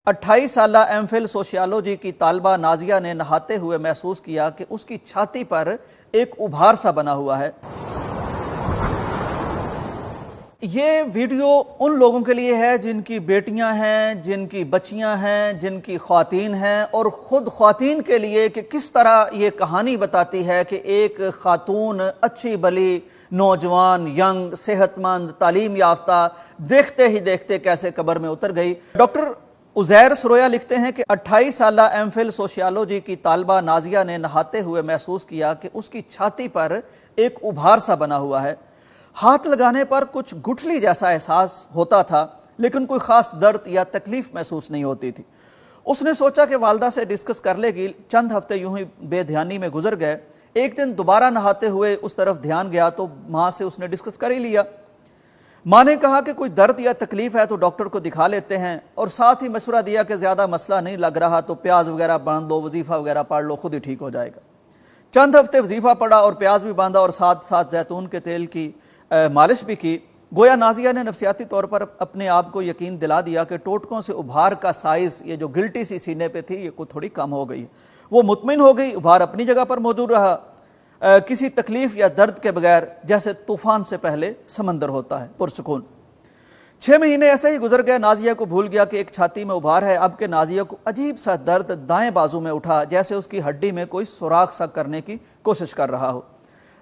28 साल MPhil sociology की तालबा नाजिया ने नहाते हुए महसूस किया कि उसकी छाती पर एक उभार सा बना हुआ है। ये वीडियो उन लोगों के लिए है जिनकी बेटियां हैं, जिनकी बच्चियां हैं, जिनकी ख्वातीन हैं, और खुद ख्वातीन के लिए कि किस तरह ये कहानी बताती है कि एक खातून अच्छी भली नौजवान, यंग, सेहतमंद, तालीम याफ्ता देखते ही देखते कैसे कब्र में उतर गई। डॉक्टर उज़ैर सरोया लिखते हैं कि 28 साल एमफिल सोशियोलॉजी की तालबा नाजिया ने नहाते हुए महसूस किया कि उसकी छाती पर एक उभार सा बना हुआ है। हाथ लगाने पर कुछ गुठली जैसा एहसास होता था, लेकिन कोई खास दर्द या तकलीफ महसूस नहीं होती थी। उसने सोचा कि वालदा से डिस्कस कर लेगी। चंद हफ्ते यूं ही बेध्यानी में गुजर गए। एक दिन दोबारा नहाते हुए उस तरफ ध्यान गया तो माँ से उसने डिस्कस कर ही लिया। माँ ने कहा कि कोई दर्द या तकलीफ है तो डॉक्टर को दिखा लेते हैं, और साथ ही मशवरा दिया कि ज़्यादा मसला नहीं लग रहा तो प्याज वगैरह बांध लो, वजीफ़ा वगैरह पढ़ लो, खुद ही ठीक हो जाएगा। चंद हफ्ते वजीफ़ा पढ़ा और प्याज भी बांधा और साथ साथ जैतून के तेल की मालिश भी की। गोया नाजिया ने नफसियाती तौर पर अपने आप को यकीन दिला दिया कि टोटकों से उभार का साइज़, ये जो गिल्टी सी सीने पे थी, ये कुछ थोड़ी कम हो गई। वो मुतमिन हो गई, उभार अपनी जगह पर मौजूद रहा, किसी तकलीफ या दर्द के बगैर, जैसे तूफान से पहले समंदर होता है, पुरसुकून। 6 महीने ऐसे ही गुजर गए। नाजिया को भूल गया कि एक छाती में उभार है। अब के नाजिया को अजीब सा दर्द दाएं बाजू में उठा, जैसे उसकी हड्डी में कोई सुराख सा करने की कोशिश कर रहा हो।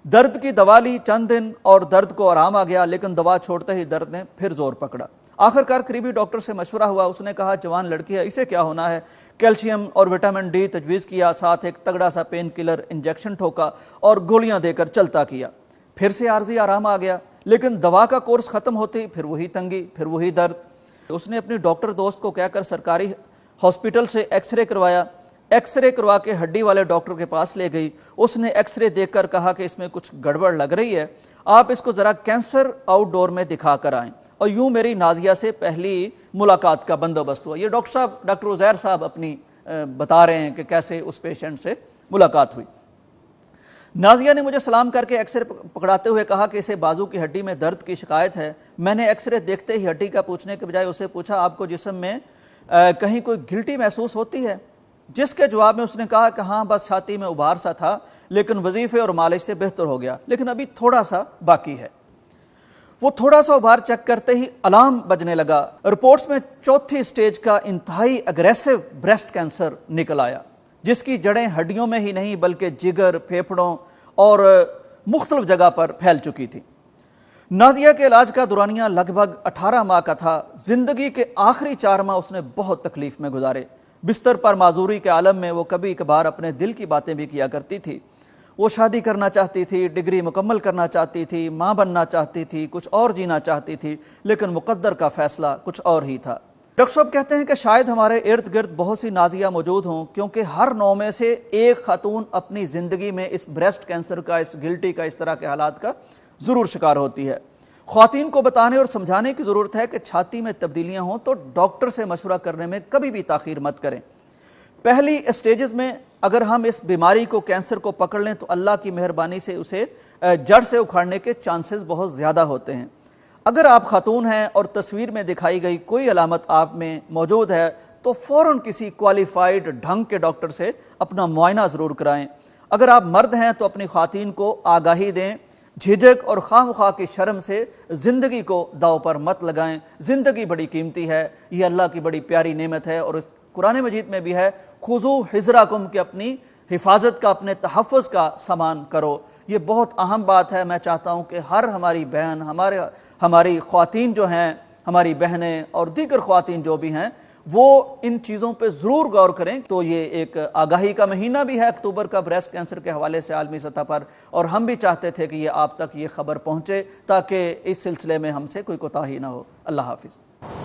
दर्द की दवा ली, चंद दिन और दर्द को आराम आ गया, लेकिन दवा छोड़ते ही दर्द ने फिर जोर पकड़ा। आखिरकार करीबी डॉक्टर से मशवरा हुआ। उसने कहा जवान लड़की है, इसे क्या होना है। कैल्शियम और विटामिन डी तजवीज़ किया, साथ एक तगड़ा सा पेन किलर इंजेक्शन ठोका और गोलियां देकर चलता किया। फिर से आर्जी आराम आ गया, लेकिन दवा का कोर्स ख़त्म होते फिर वही तंगी, फिर वही दर्द। उसने अपनी डॉक्टर दोस्त को कहकर सरकारी हॉस्पिटल से एक्सरे करवाया। एक्सरे करवा के हड्डी वाले डॉक्टर के पास ले गई। उसने एक्सरे देखकर कहा कि इसमें कुछ गड़बड़ लग रही है, आप इसको ज़रा कैंसर आउटडोर में दिखा कर आएँ। और यूं मेरी नाजिया से पहली मुलाकात का बंदोबस्त हुआ। ये डॉक्टर साहब, डॉक्टर उज़ैर साहब अपनी बता रहे हैं कि कैसे उस पेशेंट से मुलाकात हुई। नाजिया ने मुझे सलाम करके एक्सरे पकड़ाते हुए कहा कि इसे बाजू की हड्डी में दर्द की शिकायत है। मैंने एक्सरे देखते ही हड्डी का पूछने के बजाय उसे पूछा, आपको जिस्म में कहीं कोई गिल्टी महसूस होती है? जिसके जवाब में उसने कहा कि हाँ, बस छाती में उभार सा था, लेकिन वजीफे और मालिश से बेहतर हो गया, लेकिन अभी थोड़ा सा बाकी है। वो थोड़ा सा उभार चेक करते ही अलार्म बजने लगा। रिपोर्ट्स में चौथी स्टेज का इंतहाई अग्रेसिव ब्रेस्ट कैंसर निकल आया, जिसकी जड़ें हड्डियों में ही नहीं बल्कि जिगर, फेफड़ों और मुख्तलिफ जगह पर फैल चुकी थी। नाजिया के इलाज का दुरानिया लगभग 18 माह का था। जिंदगी के आखिरी 4 माह उसने बहुत तकलीफ में गुजारे। बिस्तर पर माजूरी के आलम में वो कभी कभार अपने दिल की बातें भी किया करती थी। वो शादी करना चाहती थी, डिग्री मुकम्मल करना चाहती थी, माँ बनना चाहती थी, कुछ और जीना चाहती थी, लेकिन मुकद्दर का फैसला कुछ और ही था। डॉक्टर साहब कहते हैं कि शायद हमारे इर्द गिर्द बहुत सी नाजिया मौजूद हों, क्योंकि हर 9 में से एक खातून अपनी ज़िंदगी में इस ब्रेस्ट कैंसर का, इस गिल्टी का, इस तरह के हालात का ज़रूर शिकार होती है। ख्वातीन को बताने और समझाने की ज़रूरत है कि छाती में तब्दीलियां हों तो डॉक्टर से मशवरा करने में कभी भी ताख़ीर मत करें। पहली स्टेजेस में अगर हम इस बीमारी को, कैंसर को पकड़ लें तो अल्लाह की मेहरबानी से उसे जड़ से उखाड़ने के चांसेस बहुत ज़्यादा होते हैं। अगर आप खातून हैं और तस्वीर में दिखाई गई कोई अलामत आप में मौजूद है तो फ़ौरन किसी क्वालिफाइड ढंग के डॉक्टर से अपना मुआयना ज़रूर कराएँ। अगर आप मर्द हैं तो अपनी ख़वातीन को आगाही दें। झिझक और खामखा की शर्म से ज़िंदगी को दाव पर मत लगाएं। ज़िंदगी बड़ी कीमती है, ये अल्लाह की बड़ी प्यारी नेमत है, और इस कुरान मजीद में भी है, खुज़ू हिज़्राकुम, कि अपनी हिफाजत का, अपने तहफ़्फ़ुज़ का सामान करो। ये बहुत अहम बात है। मैं चाहता हूँ कि हर हमारी बहन, हमारी ख़वातीन जो हैं, हमारी बहनें और दीगर ख़वातीन जो भी हैं, वो इन चीज़ों पे ज़रूर गौर करें। तो ये एक आगाही का महीना भी है अक्टूबर का, ब्रेस्ट कैंसर के हवाले से आलमी सतह पर, और हम भी चाहते थे कि ये आप तक ये खबर पहुँचे ताकि इस सिलसिले में हमसे कोई कोताही ना हो। अल्लाह हाफिज़।